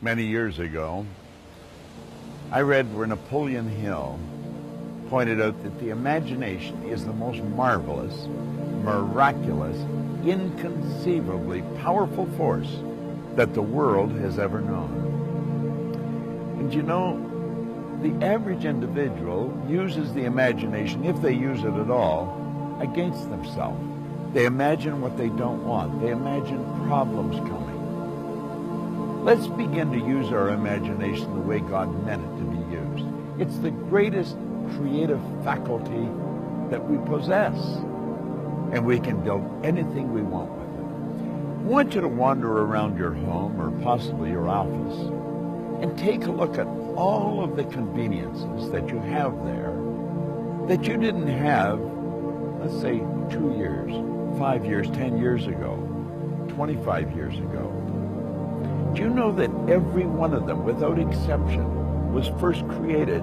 Many years ago, I read where Napoleon Hill pointed out that the imagination is the most marvelous, miraculous, inconceivably powerful force that the world has ever known. And you know, the average individual uses the imagination, if they use it at all, against themselves. They imagine what they don't want. They imagine problems coming. Let's begin to use our imagination the way God meant it to be used. It's the greatest creative faculty that we possess, and we can build anything we want with it. I want you to wander around your home or possibly your office and take a look at all of the conveniences that you have there that you didn't have, let's say, 2 years, 5 years, 10 years ago, 25 years ago. Do you know that every one of them, without exception, was first created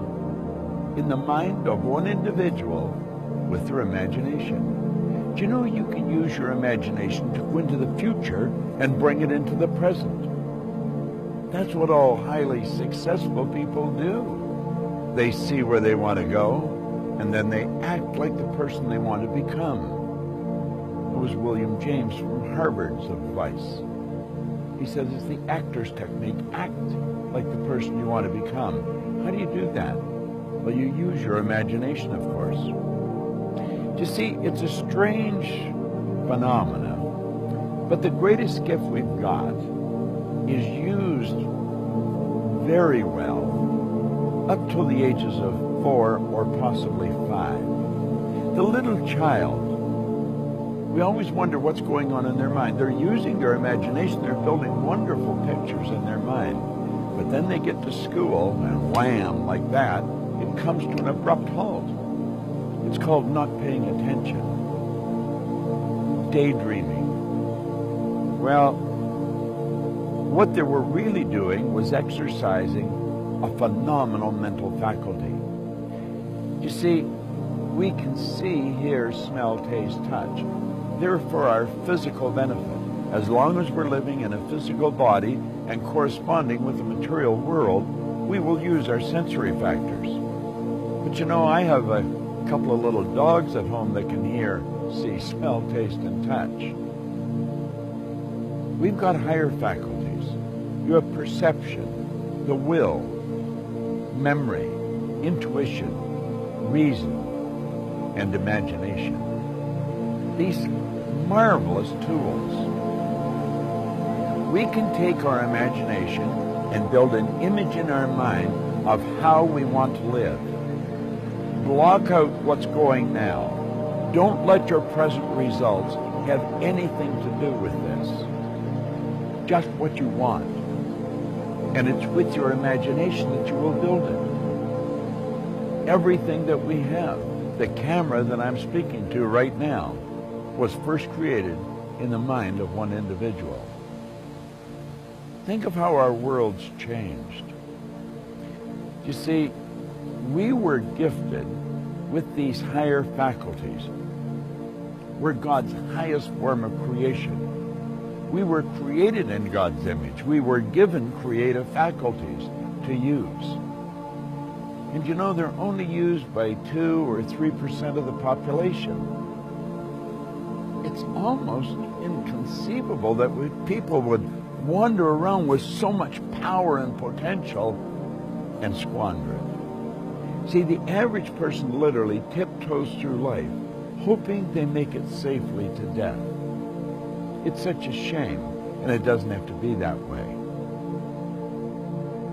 in the mind of one individual with their imagination? Do you know you can use your imagination to go into the future and bring it into the present? That's what all highly successful people do. They see where they want to go, and then they act like the person they want to become. It was William James from Harvard's advice. He says it's the actor's technique. Act like the person you want to become. How do you do that? Well, you use your imagination, of course. You see, it's a strange phenomena, but the greatest gift we've got is used very well up till the ages of 4 or possibly 5. The little child, we always wonder what's going on in their mind. They're using their imagination. They're building wonderful pictures in their mind. But then they get to school, and wham, like that, it comes to an abrupt halt. It's called not paying attention. Daydreaming. Well, what they were really doing was exercising a phenomenal mental faculty. You see, we can see, hear, smell, taste, touch. They're for our physical benefit. As long as we're living in a physical body and corresponding with the material world, we will use our sensory factors. But you know, I have a couple of little dogs at home that can hear, see, smell, taste, and touch. We've got higher faculties. You have perception, the will, memory, intuition, reason, and imagination. These marvelous tools. We can take our imagination and build an image in our mind of how we want to live. Block out what's going now. Don't let your present results have anything to do with this. Just what you want. And it's with your imagination that you will build it. Everything that we have, the camera that I'm speaking to right now, was first created in the mind of one individual. Think of how our world's changed. You see, we were gifted with these higher faculties. We're God's highest form of creation. We were created in God's image. We were given creative faculties to use. And you know, they're only used by 2 or 3% of the population. It's almost inconceivable that people would wander around with so much power and potential and squander it. See, the average person literally tiptoes through life, hoping they make it safely to death. It's such a shame, and it doesn't have to be that way.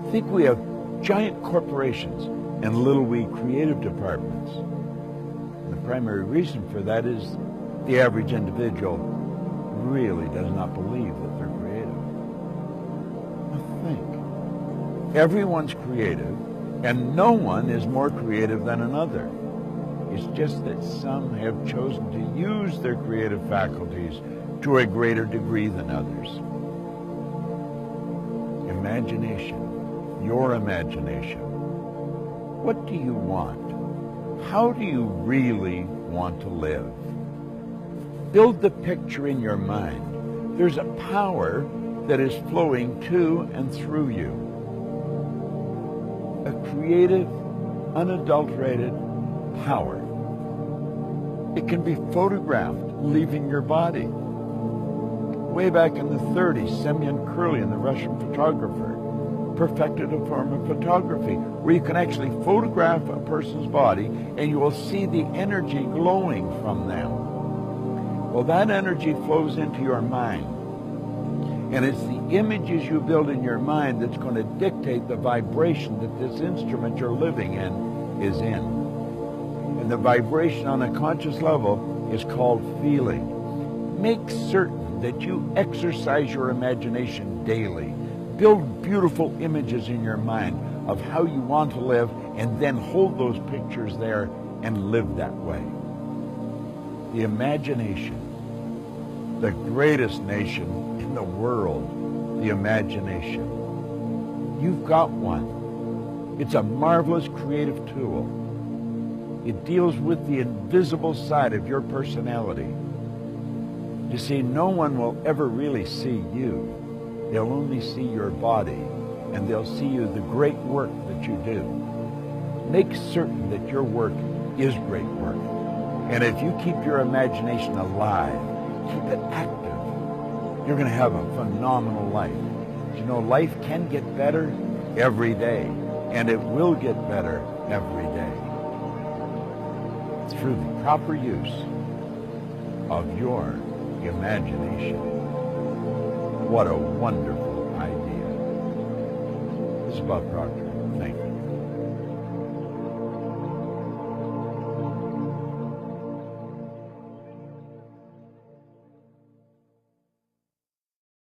I think we have giant corporations and little wee creative departments. And the primary reason for that is the average individual really does not believe that they're creative. Now think. Everyone's creative, and no one is more creative than another. It's just that some have chosen to use their creative faculties to a greater degree than others. Imagination, your imagination. What do you want? How do you really want to live? Build the picture in your mind. There's a power that is flowing to and through you. A creative, unadulterated power. It can be photographed leaving your body. Way back in the 30s, Semyon Kurlin, the Russian photographer, perfected a form of photography where you can actually photograph a person's body and you will see the energy glowing from them. Well, that energy flows into your mind. And it's the images you build in your mind that's going to dictate the vibration that this instrument you're living in is in. And the vibration on a conscious level is called feeling. Make certain that you exercise your imagination daily. Build beautiful images in your mind of how you want to live, and then hold those pictures there and live that way. The imagination, the greatest nation in the world, the imagination. You've got one. It's a marvelous creative tool. It deals with the invisible side of your personality. You see, no one will ever really see you. They'll only see your body, and they'll see you the great work that you do. Make certain that your work is great work. And if you keep your imagination alive, keep it active, you're going to have a phenomenal life. You know, life can get better every day, and it will get better every day through the proper use of your imagination. What a wonderful idea. This is Bob Proctor.